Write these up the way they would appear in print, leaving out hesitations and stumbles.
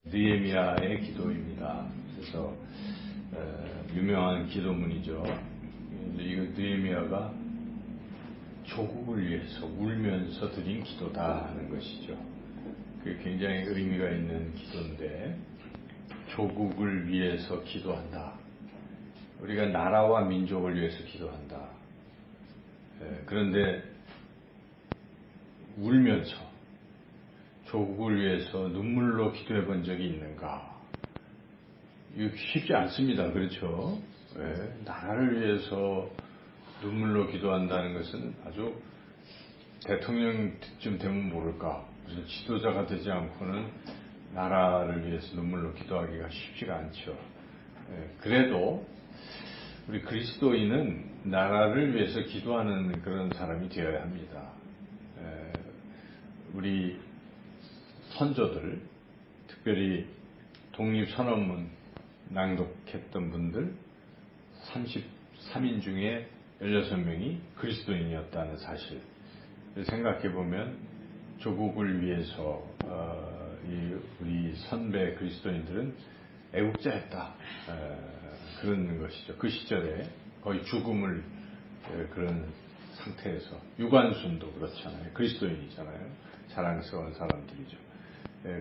느헤미야의 기도입니다. 그래서 유명한 기도문이죠. 이거 느헤미야가 조국을 위해서 울면서 드린 기도다 하는 것이죠. 그게 굉장히 의미가 있는 기도인데, 조국을 위해서 기도한다. 우리가 나라와 민족을 위해서 기도한다. 그런데 울면서 조국을 위해서 눈물로 기도해 본 적이 있는가? 이거 쉽지 않습니다. 그렇죠? 나라를 위해서 눈물로 기도한다는 것은 아주 대통령쯤 되면 모를까, 무슨 지도자가 되지 않고는 나라를 위해서 눈물로 기도하기가 쉽지가 않죠. 그래도 우리 그리스도인은 나라를 위해서 기도하는 그런 사람이 되어야 합니다. 우리 선조들, 특별히 독립선언문 낭독했던 분들 33인 중에 16명이 그리스도인이었다는 사실 생각해보면, 조국을 위해서 우리 선배 그리스도인들은 애국자였다, 그런 것이죠. 그 시절에 거의 죽음을 그런 상태에서, 유관순도 그렇잖아요. 그리스도인이잖아요. 자랑스러운 사람들이죠.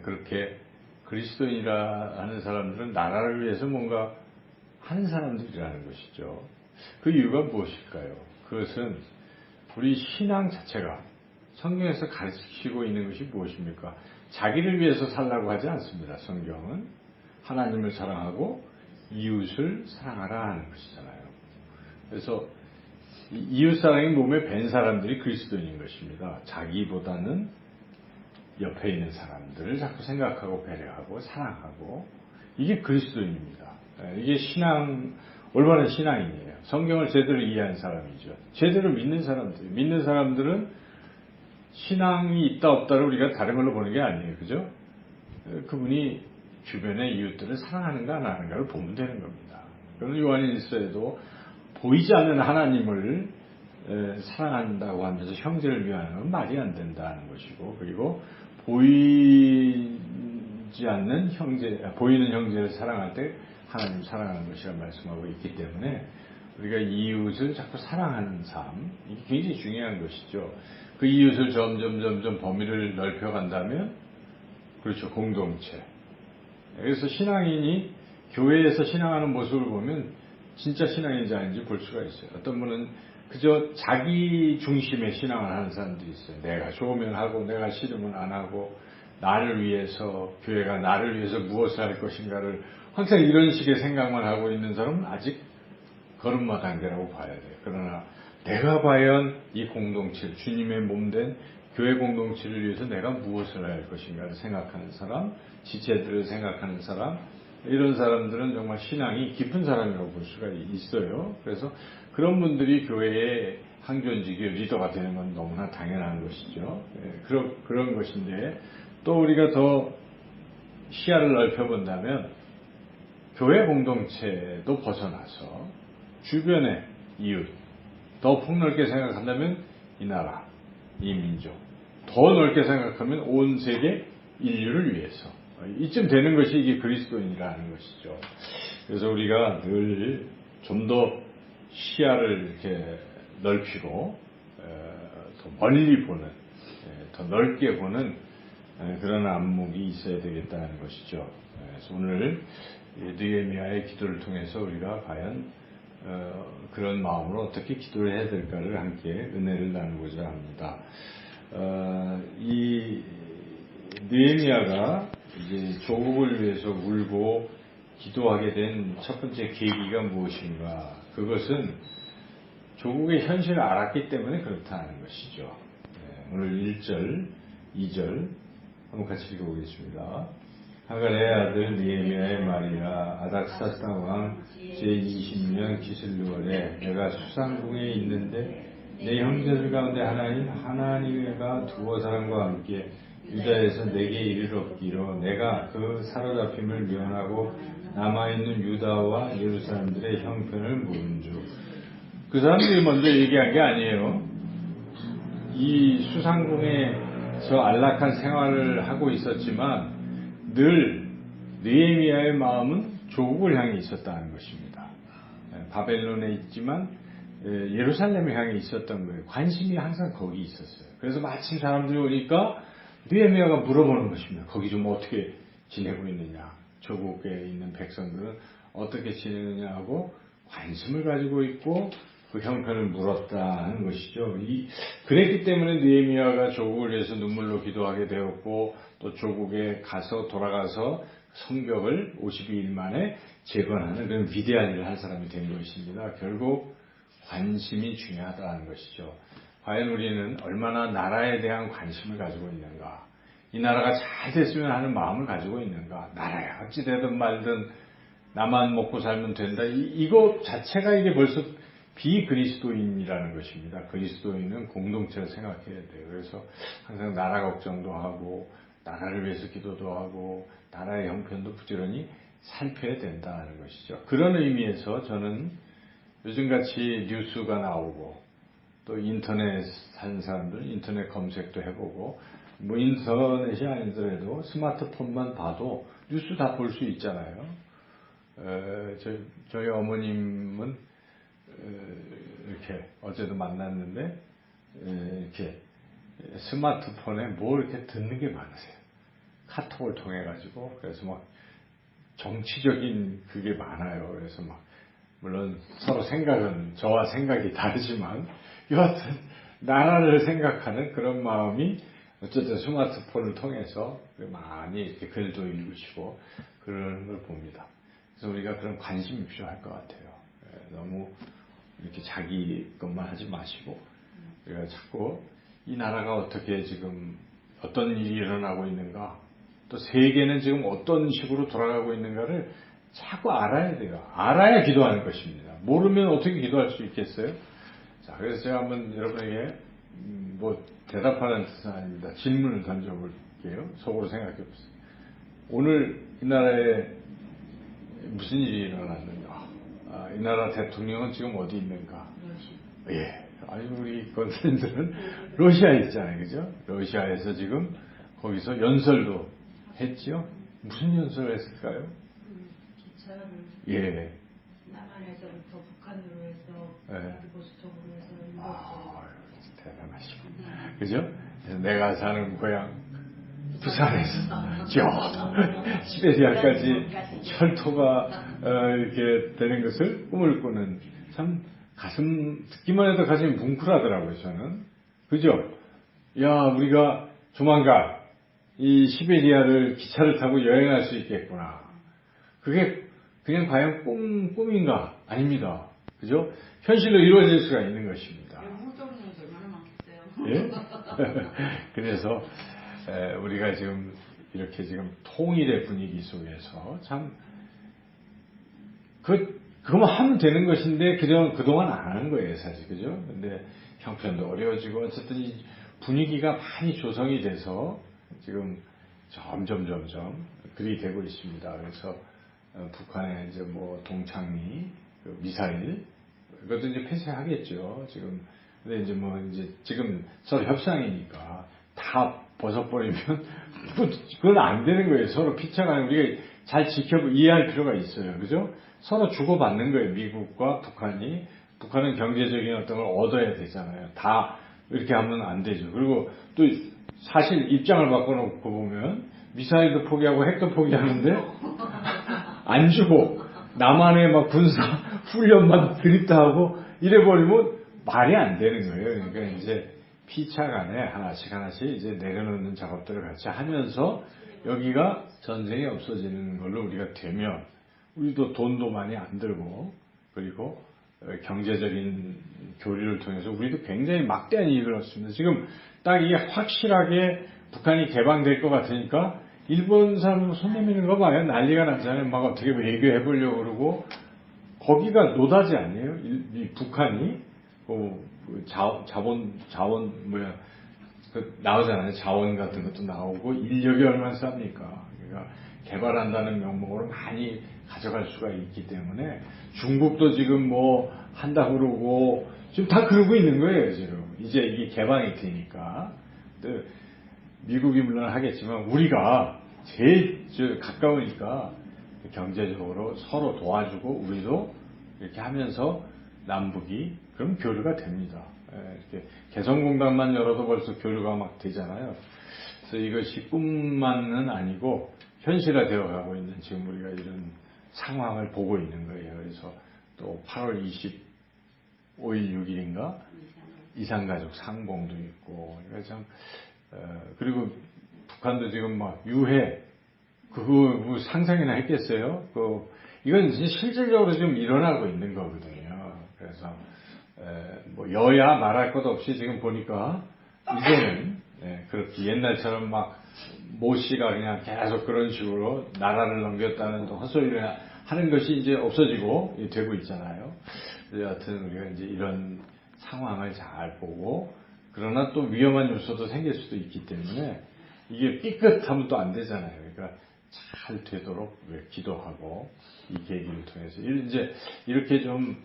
그렇게 그리스도인이라 하는 사람들은 나라를 위해서 뭔가 하는 사람들이라는 것이죠. 그 이유가 무엇일까요? 그것은 우리 신앙 자체가 성경에서 가르치고 있는 것이 무엇입니까? 자기를 위해서 살라고 하지 않습니다. 성경은 하나님을 사랑하고 이웃을 사랑하라 하는 것이잖아요. 그래서 이웃사랑이 몸에 밴 사람들이 그리스도인인 것입니다. 자기보다는 옆에 있는 사람들을 자꾸 생각하고 배려하고 사랑하고, 이게 그리스도인입니다. 이게 올바른 신앙인이에요. 성경을 제대로 이해한 사람이죠. 제대로 믿는 사람들은 신앙이 있다 없다를 우리가 다른 걸로 보는 게 아니에요. 그죠? 그분이 주변의 이웃들을 사랑하는가 안 하는가를 보면 되는 겁니다. 그럼 요한일서에도 보이지 않는 하나님을 사랑한다고 하면서 형제를 위하는 건 말이 안 된다는 것이고, 그리고 보이는 형제를 사랑할 때 하나님 사랑하는 것이라 말씀하고 있기 때문에, 우리가 이웃을 자꾸 사랑하는 삶, 이게 굉장히 중요한 것이죠. 그 이웃을 점점 범위를 넓혀간다면, 그렇죠, 공동체. 그래서 신앙인이 교회에서 신앙하는 모습을 보면 진짜 신앙인지 아닌지 볼 수가 있어요. 어떤 분은 그저 자기 중심의 신앙을 하는 사람들이 있어요. 내가 좋으면 하고 내가 싫으면 안 하고, 나를 위해서, 교회가 나를 위해서 무엇을 할 것인가를 항상 이런 식의 생각만 하고 있는 사람은 아직 걸음마 단계라고 봐야 돼요. 그러나 내가 과연 이 공동체, 주님의 몸된 교회 공동체를 위해서 내가 무엇을 할 것인가를 생각하는 사람, 지체들을 생각하는 사람, 이런 사람들은 정말 신앙이 깊은 사람이라고 볼 수가 있어요. 그래서 그런 분들이 교회의 항존직의 리더가 되는 건 너무나 당연한 것이죠. 그런 것인데, 또 우리가 더 시야를 넓혀본다면 교회 공동체도 벗어나서 주변의 이웃, 더 폭넓게 생각한다면 이 나라, 이 민족, 더 넓게 생각하면 온 세계 인류를 위해서, 이쯤 되는 것이 이게 그리스도인이라는 것이죠. 그래서 우리가 늘 좀 더 시야를 이렇게 넓히고 더 멀리 보는, 더 넓게 보는 그런 안목이 있어야 되겠다는 것이죠. 그래서 오늘 느헤미야의 기도를 통해서 우리가 과연 그런 마음으로 어떻게 기도를 해야 될까를 함께 은혜를 나누고자 합니다. 이 느헤미야가 이제 조국을 위해서 울고 기도하게 된 첫 번째 계기가 무엇인가? 그것은 조국의 현실을 알았기 때문에 그렇다는 것이죠. 오늘 1절, 2절 한번 같이 읽어보겠습니다. 하갈의 아들 느헤미야의 말이라. 아닥사스다 왕 제20년 기슬루월에 내가 수상궁에 있는데 내 형제들 가운데 하나님과 두어 사람과 함께 유다에서 내게 이르렀기로 내가 그 사로잡힘을 면하고 남아있는 유다와 예루살렘들의 형편을 물은즉. 그 사람들이 먼저 얘기한 게 아니에요. 이 수상궁에서 안락한 생활을 하고 있었지만 늘 느헤미야의 마음은 조국을 향해 있었다는 것입니다. 바벨론에 있지만 예루살렘을 향해 있었던 거예요. 관심이 항상 거기 있었어요. 그래서 마침 사람들이 오니까 느헤미야가 물어보는 것입니다. 거기 좀 어떻게 지내고 있느냐, 조국에 있는 백성들은 어떻게 지내느냐 하고 관심을 가지고 있고 그 형편을 물었다는 것이죠. 그랬기 때문에 느헤미야가 조국을 위해서 눈물로 기도하게 되었고 또 조국에 가서 돌아가서 성벽을 52일 만에 재건하는 그런 위대한 일을 한 사람이 된 것입니다. 결국 관심이 중요하다는 것이죠. 과연 우리는 얼마나 나라에 대한 관심을 가지고 있는가, 이 나라가 잘 됐으면 하는 마음을 가지고 있는가, 나라야 어찌 되든 말든 나만 먹고 살면 된다, 이거 자체가 이게 벌써 비그리스도인이라는 것입니다. 그리스도인은 공동체를 생각해야 돼요. 그래서 항상 나라 걱정도 하고 나라를 위해서 기도도 하고 나라의 형편도 부지런히 살펴야 된다는 것이죠. 그런 의미에서 저는 요즘같이 뉴스가 나오고 또 인터넷 사는 사람들은 인터넷 검색도 해보고 뭐 인터넷이 아니더라도 스마트폰만 봐도 뉴스 다 볼 수 있잖아요. 저희 어머님은 이렇게 어제도 만났는데 이렇게 스마트폰에 뭐 이렇게 듣는 게 많으세요. 카톡을 통해 가지고 그래서 막 정치적인 그게 많아요. 그래서 막 물론 서로 생각은 저와 생각이 다르지만 여하튼 나라를 생각하는 그런 마음이 어쨌든 스마트폰을 통해서 많이 이렇게 글도 읽으시고 그러는 걸 봅니다. 그래서 우리가 그런 관심이 필요할 것 같아요. 너무 이렇게 자기 것만 하지 마시고 우리가 자꾸 이 나라가 어떻게 지금 어떤 일이 일어나고 있는가, 또 세계는 지금 어떤 식으로 돌아가고 있는가를 자꾸 알아야 돼요. 알아야 기도하는 것입니다. 모르면 어떻게 기도할 수 있겠어요? 자, 그래서 제가 한번 여러분에게 뭐 대답하는 뜻은 아닙니다. 질문을 던져볼게요. 속으로 생각해 보세요. 오늘 이 나라에 무슨 일이 일어났는가? 이 나라 대통령은 지금 어디 있는가? 예. 아니, 우리 권사님들은 러시아에 있잖아요. 그죠? 러시아에서 지금 거기서 연설도 했죠? 무슨 연설을 했을까요? 기차를 예. 남한에서부터 북한으로 해서 보스톡으로 해서 일본으로. 대단하시고. 그죠? 그래서 내가 사는 고향 부산에서 저 시베리아까지 철도가 이렇게 되는 것을 꿈을 꾸는, 참 가슴 듣기만 해도 가슴이 뭉클하더라고요. 저는. 그죠? 야, 우리가 조만간 이 시베리아를 기차를 타고 여행할 수 있겠구나. 그게 그냥 과연 꿈인가? 아닙니다. 그죠? 현실로 이루어질 수가 있는 것입니다. 무정량이 얼마나 많겠어요. 예? 그래서 우리가 지금 이렇게 지금 통일의 분위기 속에서 참 그거만 하면 되는 것인데 그동안 안 하는 거예요, 사실. 그죠? 근데 형편도 어려워지고 어쨌든 이 분위기가 많이 조성이 돼서 지금 점점 그리 되고 있습니다. 그래서 북한의 이제 뭐 동창리 미사일 이것도 이제 폐쇄하겠죠. 지금 근데 이제 지금 서로 협상이니까 다 벗어버리면 그건 안 되는 거예요. 서로 피쳐가는, 우리가 잘 이해할 필요가 있어요. 그죠? 서로 주고받는 거예요. 미국과 북한은 경제적인 어떤 걸 얻어야 되잖아요. 다 이렇게 하면 안 되죠. 그리고 또 사실 입장을 바꿔놓고 보면 미사일도 포기하고 핵도 포기하는데 안 주고 남한의 막 군사 훈련만 드립다하고 이래버리면 말이 안 되는 거예요. 그러니까 이제 피차간에 하나씩 이제 내려놓는 작업들을 같이 하면서 여기가 전쟁이 없어지는 걸로 우리가 되면 우리도 돈도 많이 안 들고 그리고 경제적인 교류를 통해서 우리도 굉장히 막대한 이익을 얻습니다. 지금 딱 이게 확실하게 북한이 개방될 것 같으니까 일본 사람 손 내미는 거 봐요. 난리가 나잖아요. 막 어떻게 외교해 보려고 그러고 거기가 노다지 아니에요? 이 북한이 자원 나오잖아요. 자원 같은 것도 나오고 인력이 얼마나 쌉니까? 그러니까 개발한다는 명목으로 많이 가져갈 수가 있기 때문에 중국도 지금 뭐 한다고 그러고 지금 다 그러고 있는 거예요. 지금 이제 이게 개방이 되니까 미국이 물론 하겠지만 우리가 제일 가까우니까 경제적으로 서로 도와주고 우리도 이렇게 하면서 남북이 그럼 교류가 됩니다. 이렇게 개성공단만 열어도 벌써 교류가 막 되잖아요. 그래서 이것이 꿈만은 아니고 현실화되어 가고 있는 지금 우리가 이런 상황을 보고 있는 거예요. 그래서 또 8월 25일, 6일인가 이산가족 상봉도 있고, 그러니까 참 그리고 북한도 지금 막 유해 그거 뭐 상상이나 했겠어요? 이건 실질적으로 지금 일어나고 있는 거거든요. 그래서 뭐 여야 말할 것 없이 지금 보니까 이제는 그렇게 옛날처럼 막 모 씨가 그냥 계속 그런 식으로 나라를 넘겼다는 헛소리를 하는 것이 이제 없어지고 되고 있잖아요. 여하튼 우리가 이제 이런 상황을 잘 보고, 그러나 또 위험한 요소도 생길 수도 있기 때문에 이게 삐끗하면 또 안 되잖아요. 그러니까 잘 되도록 기도하고 이 계기를 통해서 이제 이렇게 좀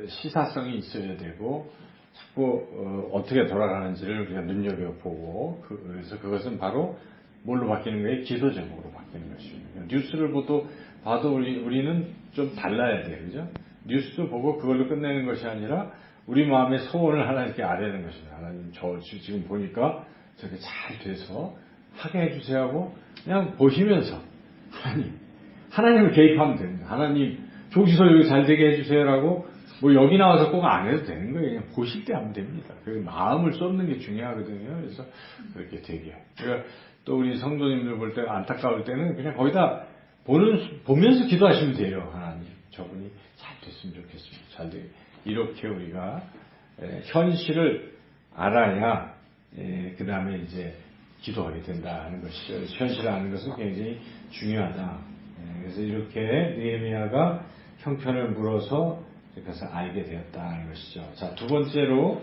시사성이 있어야 되고 자꾸 어떻게 돌아가는지를 우리가 눈여겨보고, 그래서 그것은 바로 뭘로 바뀌는 거예요? 기도 제목으로 바뀌는 것입니다. 뉴스를 봐도 우리는 좀 달라야 돼요. 그죠? 뉴스도 보고 그걸로 끝내는 것이 아니라 우리 마음의 소원을 하나님께 아뢰는 것입니다. 하나님, 저 지금 보니까 저게 잘 돼서 하게 해주세요 하고 그냥 보시면서 하나님을 개입하면 됩니다. 하나님, 조지서 여기 잘 되게 해주세요라고 뭐 여기 나와서 꼭 안 해도 되는 거예요. 그냥 보실 때 하면 됩니다. 그 마음을 쏟는 게 중요하거든요. 그래서 그렇게 되게. 그러니까 또 우리 성도님들 볼 때 안타까울 때는 그냥 거기다 보면서 기도하시면 돼요. 하나님, 저분이 잘 됐으면 좋겠습니다. 잘 되게. 이렇게 우리가 현실을 알아야 그 다음에 이제 기도하게 된다는 것이죠. 현실을 아는 것은 굉장히 중요하다. 그래서 이렇게 느헤미야가 형편을 물어서 그래서 알게 되었다는 것이죠. 자, 두 번째로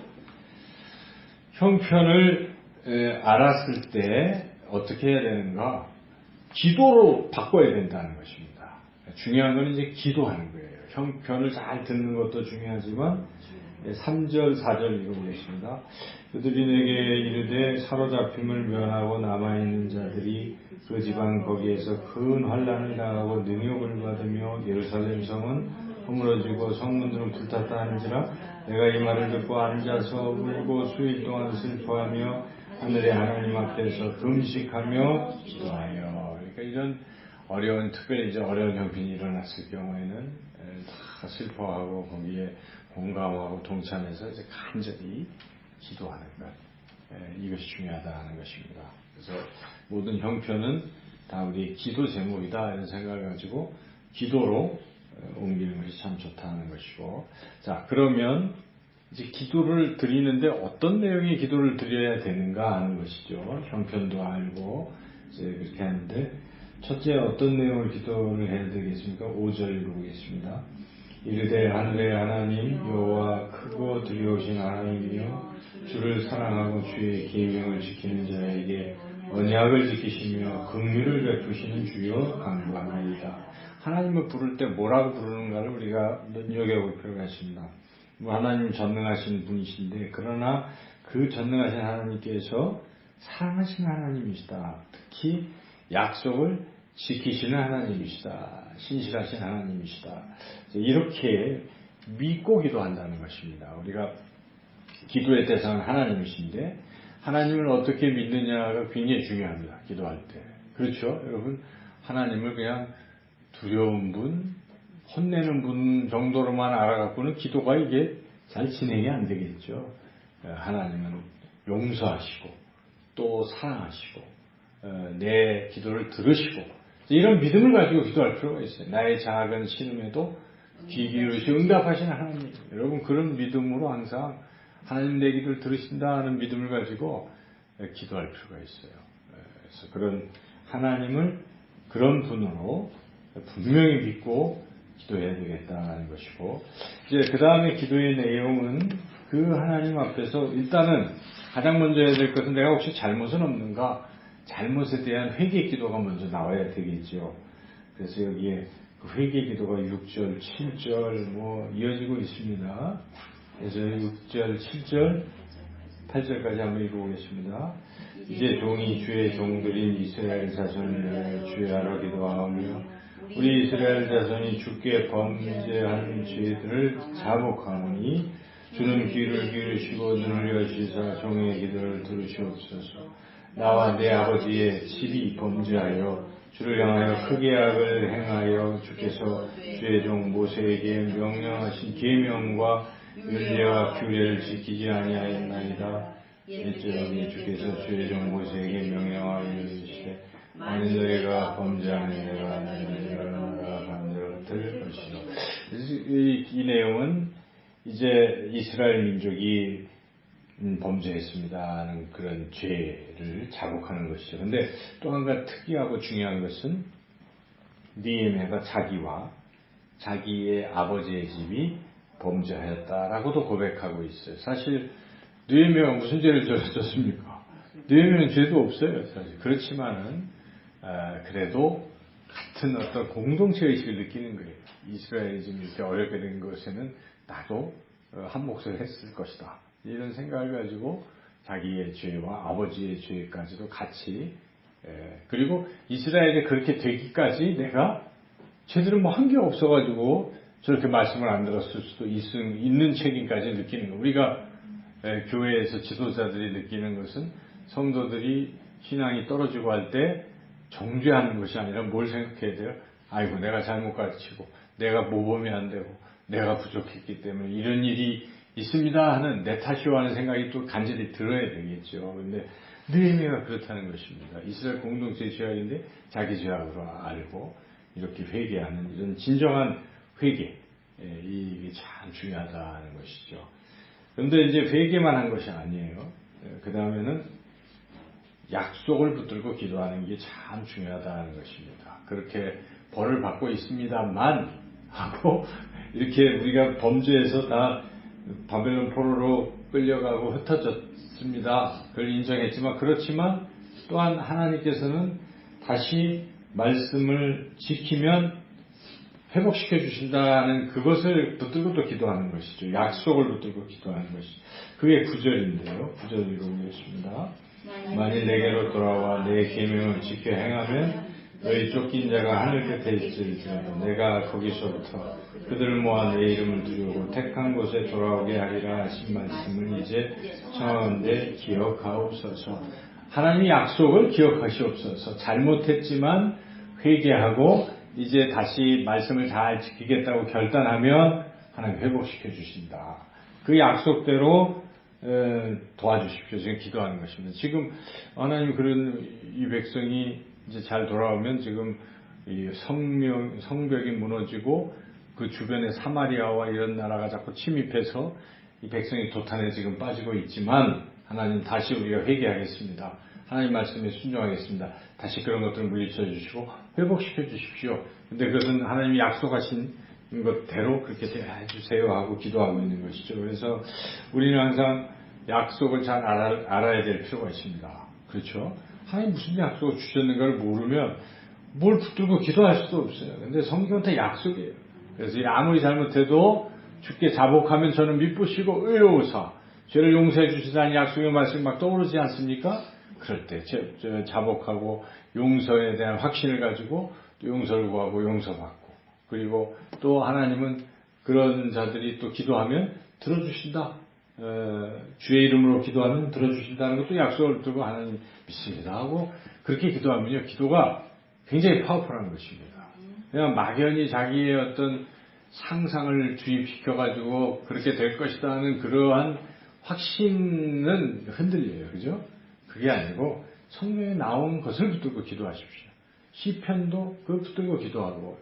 형편을 알았을 때 어떻게 해야 되는가? 기도로 바꿔야 된다는 것입니다. 중요한 건 이제 기도하는 거예요. 형편을 잘 듣는 것도 중요하지만 3절, 4절 읽어보겠습니다. 그들이 내게 이르되 사로잡힘을 면하고 남아있는 자들이 그 지방 거기에서 큰 환난을 당하고 능욕을 받으며 예루살렘 성은 허물어지고 성문들은 불탔다 하는지라 내가 이 말을 듣고 앉아서 울고 수일 동안 슬퍼하며 하늘의 하나님 앞에서 금식하며 기도하여. 그러니까 이런 특별히 이제 어려운 형편이 일어났을 경우에는 다 슬퍼하고 거기에 공감하고 동참해서 이제 간절히 기도하는 것. 이것이 중요하다는 것입니다. 그래서 모든 형편은 다 우리의 기도 제목이다 이런 생각을 가지고 기도로 옮기는 것이 참 좋다는 것이고. 자, 그러면 이제 기도를 드리는데 어떤 내용의 기도를 드려야 되는가 하는 것이죠. 형편도 알고 이제 그렇게 하는데 첫째 어떤 내용을 기도를 해야 되겠습니까? 5절 읽어보겠습니다. 이르되 하늘의 하나님 여호와 크고 두려우신 하나님이여 주를 사랑하고 주의 계명을 지키는 자에게 언약을 지키시며 긍휼을 베푸시는 주여 간구하나이다. 하나님을 부를 때 뭐라고 부르는가를 우리가 눈여겨볼 필요가 있습니다. 하나님 전능하신 분이신데 그러나 그 전능하신 하나님께서 사랑하신 하나님이시다. 특히 약속을 지키시는 하나님이시다. 신실하신 하나님이시다. 이렇게 믿고 기도한다는 것입니다. 우리가 기도의 대상은 하나님이신데 하나님을 어떻게 믿느냐가 굉장히 중요합니다. 기도할 때. 그렇죠? 여러분, 하나님을 그냥 두려운 분, 혼내는 분 정도로만 알아갖고는 기도가 이게 잘 진행이 안 되겠죠. 하나님은 용서하시고 또 사랑하시고 내 기도를 들으시고 이런 믿음을 가지고 기도할 필요가 있어요. 나의 작은 신음에도 귀 기울이시 응답하시는 하나님. 여러분, 그런 믿음으로 항상 하나님 내 기도를 들으신다 하는 믿음을 가지고 기도할 필요가 있어요. 그래서 그런 하나님을 그런 분으로 분명히 믿고 기도해야 되겠다는 것이고, 이제 그 다음에 기도의 내용은 그 하나님 앞에서 일단은 가장 먼저 해야 될 것은 내가 혹시 잘못은 없는가? 잘못에 대한 회개 기도가 먼저 나와야 되겠죠. 그래서 여기에 그 회개 기도가 6절, 7절 이어지고 있습니다. 그래서 6절, 7절 8절까지 한번 읽어보겠습니다. 이제 종이 주의 종들인 이스라엘 자손을 위하여 주의하라 기도하오며 우리 이스라엘 자손이 주께 범죄한 죄들을 자복하오니 주는 귀를 기울이시고 눈을 여시사 종의 기도를 들으시옵소서. 나와 내 아버지의 집이 범죄하여 주를 향하여 크게 악을 행하여 주께서 주의 종 모세에게 명령하신 계명과 율례와 규례를 지키지 아니하였나이다. 일제히 주께서 주의 종 모세에게 명령하여 이르시되 만일 너희가 범죄하면 내가 너희를 반대로 것이요. 이 내용은 이제 이스라엘 민족이 범죄했습니다 하는 그런 죄를 자복하는 것이죠. 근데 또 한 가지 특이하고 중요한 것은 느헤미야가 자기와 자기의 아버지의 집이 범죄하였다라고도 고백하고 있어요. 사실 느헤미야가 무슨 죄를 졌습니까? 느헤미야는 죄도 없어요. 사실 그렇지만은 그래도 같은 어떤 공동체 의식을 느끼는 거예요. 이스라엘이 지금 이렇게 어렵게 된 것에는 나도 한 몫을 했을 것이다. 이런 생각을 가지고 자기의 죄와 아버지의 죄까지도 같이 그리고 이스라엘이 그렇게 되기까지 내가 제대로 뭐 한 게 없어가지고 저렇게 말씀을 안 들었을 수도 있는 책임까지 느끼는 거예요. 우리가 교회에서 지도자들이 느끼는 것은 성도들이 신앙이 떨어지고 할 때 정죄하는 것이 아니라 뭘 생각해야 돼요? 아이고 내가 잘못 가르치고 내가 모범이 안 되고 내가 부족했기 때문에 이런 일이 있습니다 하는 내 탓이요 하는 생각이 또 간절히 들어야 되겠죠. 근데 느헤미야가 그렇다는 것입니다. 이스라엘 공동체 죄악인데 자기 죄악으로 알고 이렇게 회개하는 이런 진정한 회개 이게 참 중요하다는 것이죠. 그런데 이제 회개만 한 것이 아니에요. 그 다음에는 약속을 붙들고 기도하는 게 참 중요하다는 것입니다. 그렇게 벌을 받고 있습니다만 하고 이렇게 우리가 범죄해서 다 바벨론 포로로 끌려가고 흩어졌습니다. 그걸 인정했지만 그렇지만 또한 하나님께서는 다시 말씀을 지키면 회복시켜 주신다는 그것을 붙들고 또 기도하는 것이죠. 약속을 붙들고 기도하는 것이죠. 그게 9절인데요. 9절 읽어보겠습니다. 만일 내게로 돌아와 내 계명을 지켜 행하면 너희 쫓긴 자가 하늘 끝에 있을지라도 내가 거기서부터 그들을 모아 내 이름을 두려고 택한 곳에 돌아오게 하리라 하신 말씀을 이제 청하건대 기억하옵소서. 하나님의 약속을 기억하시옵소서. 잘못했지만 회개하고 이제 다시 말씀을 잘 지키겠다고 결단하면 하나님 회복시켜 주신다. 그 약속대로 도와주십시오. 지금 기도하는 것입니다. 지금 하나님 그런 이 백성이 이제 잘 돌아오면 지금 이 성벽이 무너지고 그 주변에 사마리아와 이런 나라가 자꾸 침입해서 이 백성이 도탄에 지금 빠지고 있지만 하나님 다시 우리가 회개하겠습니다. 하나님 말씀에 순종하겠습니다. 다시 그런 것들을 물리쳐 주시고 회복시켜 주십시오. 근데 그것은 하나님이 약속하신 것대로 그렇게 해주세요 하고 기도하고 있는 것이죠. 그래서 우리는 항상 약속을 잘 알아야 될 필요가 있습니다. 그렇죠? 하나님 무슨 약속을 주셨는가를 모르면 뭘 붙들고 기도할 수도 없어요. 근데 성경은 다 약속이에요. 그래서 아무리 잘못해도 주께 자복하면 저는 미쁘시고 의로우사 죄를 용서해 주시다는 약속의 말씀이 막 떠오르지 않습니까? 그럴 때 자복하고 용서에 대한 확신을 가지고 또 용서를 구하고 용서받고 그리고 또 하나님은 그런 자들이 또 기도하면 들어주신다. 주의 이름으로 기도하면 들어주신다는 것도 약속을 두고 하나님 믿습니다 하고 그렇게 기도하면요. 기도가 굉장히 파워풀한 것입니다. 그냥 막연히 자기의 어떤 상상을 주입시켜가지고 그렇게 될 것이다 하는 그러한 확신은 흔들려요. 그죠? 그게 아니고 성경에 나온 것을 붙들고 기도하십시오. 시편도 그걸 붙들고 기도하고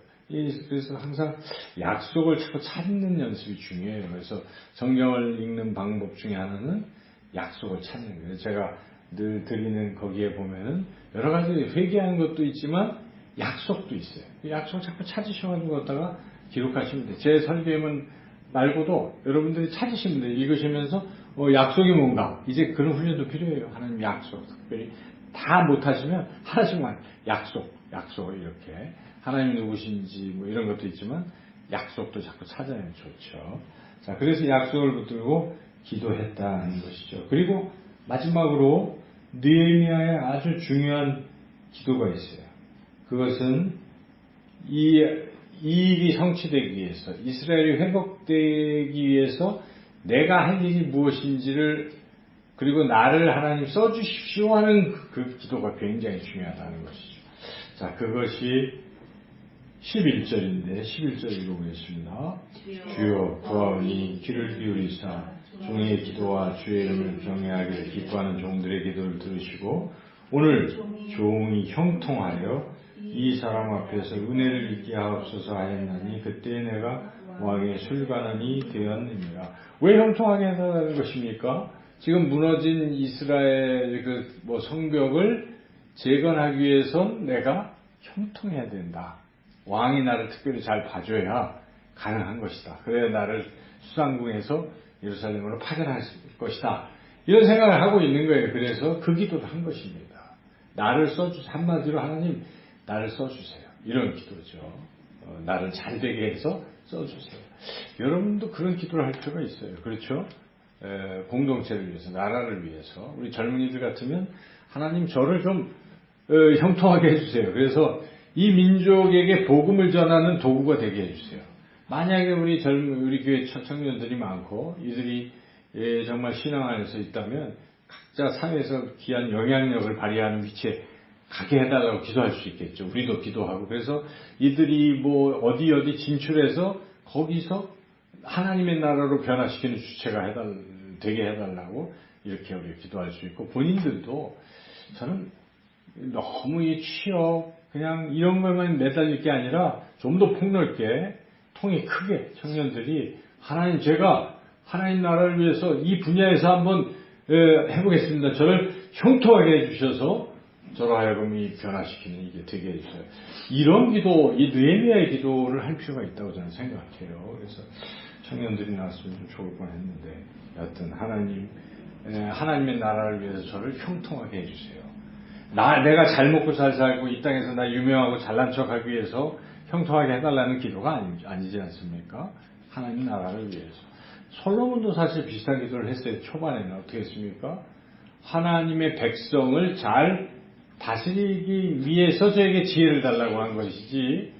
그래서 항상 약속을 자꾸 찾는 연습이 중요해요. 그래서 성경을 읽는 방법 중에 하나는 약속을 찾는 거예요. 제가 늘 드리는 거기에 보면은 여러 가지 회개하는 것도 있지만 약속도 있어요. 약속을 자꾸 찾으셔가지고 갖다가 기록하시면 돼요. 제 설교문 말고도 여러분들이 찾으시면 돼요. 읽으시면서 약속이 뭔가 이제 그런 훈련도 필요해요. 하나님 약속 특별히 다 못하시면 하나씩만 약속 이렇게 하나님 누구신지 뭐 이런 것도 있지만 약속도 자꾸 찾아내면 좋죠. 자, 그래서 약속을 붙들고 기도했다는 것이죠. 그리고 마지막으로 느헤미야의 아주 중요한 기도가 있어요. 그것은 이 일이 성취되기 위해서, 이스라엘이 회복되기 위해서 내가 할 일이 무엇인지를, 그리고 나를 하나님 써주십시오 하는 그 기도가 굉장히 중요하다는 것이죠. 자, 그것이 11절인데 11절 읽어보겠습니다. 주여 구하오니 귀를 기울이사 종의 기도와 주의 이름을 경외하기를 기뻐하는 종들의 기도를 들으시고 오늘 종이 형통하여 이 사람 앞에서 은혜를 입게 하옵소서 하였나니 그때 내가 왕의 술관원이 되었느니라. 왜 형통하게 해달라는 것입니까? 지금 무너진 이스라엘 성벽을 재건하기 위해선 내가 형통해야 된다. 왕이 나를 특별히 잘 봐줘야 가능한 것이다. 그래야 나를 수상궁에서 예루살렘으로 파견할 것이다. 이런 생각을 하고 있는 거예요. 그래서 그 기도를 한 것입니다. 나를 써주세요. 한마디로 하나님 나를 써주세요. 이런 기도죠. 나를 잘 되게 해서 써주세요. 여러분도 그런 기도를 할 필요가 있어요. 그렇죠? 공동체를 위해서, 나라를 위해서. 우리 젊은이들 같으면 하나님 저를 좀 형통하게 해주세요. 그래서 이 민족에게 복음을 전하는 도구가 되게 해주세요. 만약에 우리 교회 청년들이 많고 이들이 정말 신앙 안에서 있다면 각자 사회에서 귀한 영향력을 발휘하는 위치에 가게 해달라고 기도할 수 있겠죠. 우리도 기도하고. 그래서 이들이 어디 진출해서 거기서 하나님의 나라로 변화시키는 주체가 되게 해달라고 이렇게 우리 기도할 수 있고, 본인들도 저는 너무 이 취업 그냥 이런 것만 매달릴 게 아니라 좀 더 폭넓게 통이 크게 청년들이 제가 하나님 나라를 위해서 이 분야에서 한번 해보겠습니다. 저를 형통하게 해주셔서 저로 하여금 이 변화시키는 이게 되게 해주세요. 이런 기도, 이 느헤미야의 기도를 할 필요가 있다고 저는 생각해요. 그래서 청년들이 나왔으면 좀 좋을 뻔했는데 여하튼 하나님의 나라를 위해서 저를 형통하게 해주세요. 내가 잘 먹고 잘 살고 이 땅에서 나 유명하고 잘난 척하기 위해서 형통하게 해달라는 기도가 아니지 않습니까? 하나님 나라를 위해서. 솔로몬도 사실 비슷한 기도를 했어요. 초반에는 어떻게 했습니까? 하나님의 백성을 잘 다스리기 위해서 저에게 지혜를 달라고 한 것이지,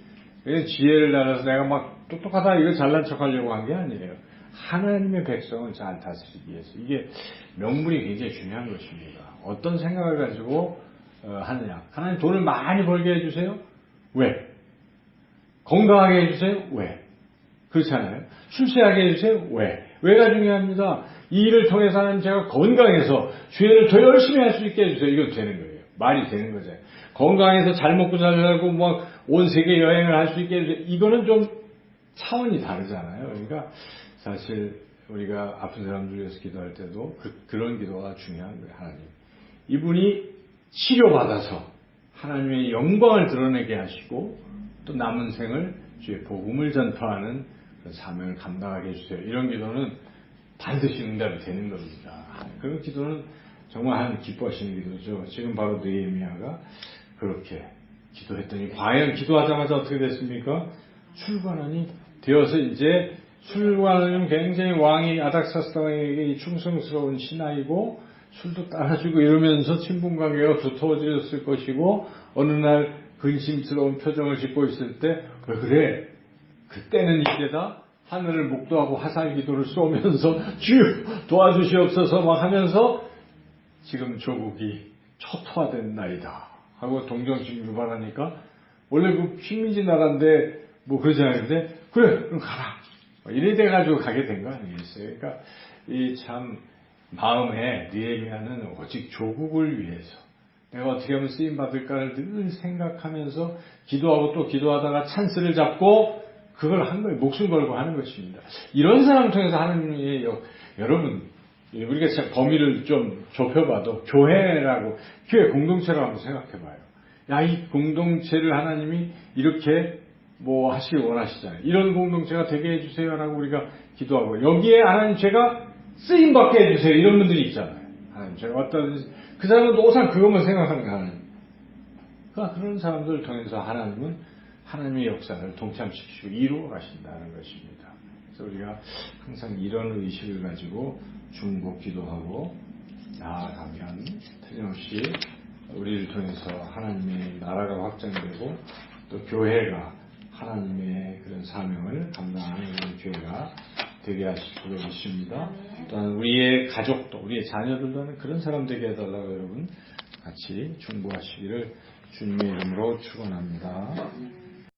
지혜를 달아서 내가 막 똑똑하다 이거 잘난 척하려고 한 게 아니에요. 하나님의 백성을 잘 다스리기 위해서. 이게 명분이 굉장히 중요한 것입니다. 어떤 생각을 가지고 하느냐. 하나님 돈을 많이 벌게 해주세요. 왜? 건강하게 해주세요. 왜? 그렇잖아요. 출세하게 해주세요. 왜? 왜가 중요합니다. 이 일을 통해서 하나님 제가 건강해서 주의를 더 열심히 할 수 있게 해주세요. 이건 되는 거예요. 말이 되는 거죠. 건강해서 잘 먹고 잘 살고 온 세계 여행을 할 수 있게 해주세요. 이거는 좀 차원이 다르잖아요. 그러니까 사실 우리가 아픈 사람들 위해서 기도할 때도 그런 기도가 중요한 거예요. 하나님. 이분이 치료받아서 하나님의 영광을 드러내게 하시고 또 남은 생을 주의 복음을 전파하는 사명을 감당하게 해주세요. 이런 기도는 반드시 응답이 되는 겁니다. 그런 기도는 정말 하나님 기뻐하시는 기도죠. 지금 바로 느헤미야가 그렇게 기도했더니 과연 기도하자마자 어떻게 됐습니까? 출관원이 되어서 이제 술관원은 굉장히 왕이 아닥사스 왕에게 충성스러운 신하이고 술도 따라주고 이러면서 친분관계가 두터워졌을 것이고 어느 날 근심스러운 표정을 짓고 있을 때 왜 그래? 그때는 이때다. 하늘을 목도하고 화살 기도를 쏘면서 주여 도와주시옵소서 막 하면서 지금 조국이 초토화된 날이다 하고 동정심 유발하니까 원래 그 식민지 나라인데 그러지 않은데 그래 그럼 가라 이래 돼가지고 가게 된 거 아니겠어요? 그러니까 이 참 마음에 느헤미야는 오직 조국을 위해서 내가 어떻게 하면 쓰임 받을까를 늘 생각하면서 기도하고 또 기도하다가 찬스를 잡고 그걸 한 거예요. 목숨 걸고 하는 것입니다. 이런 사람을 통해서 하나님이 여러분 우리가 진짜 범위를 좀 좁혀봐도 교회라고 교회 공동체라고 한번 생각해봐요. 야, 이 공동체를 하나님이 이렇게 하시길 원하시잖아요. 이런 공동체가 되게 해주세요라고 우리가 기도하고 여기에 하나님 제가 쓰임 받게 해주세요. 이런 분들이 있잖아요. 하나님 제가 그 사람은 항상 그것만 생각하는 거예요. 하나님. 그런 사람들을 통해서 하나님은 하나님의 역사를 동참시키시고 이루어 가신다는 것입니다. 그래서 우리가 항상 이런 의식을 가지고 중보 기도하고 나아가면 틀림없이 우리를 통해서 하나님의 나라가 확장되고 또 교회가 하나님의 그런 사명을 감당하는 그런 교회가 되게 하실 줄로 믿습니다. 또한 우리의 가족도 우리의 자녀들도 하는 그런 사람 되게 해달라고 여러분 같이 중보하시기를 주님의 이름으로 축원합니다.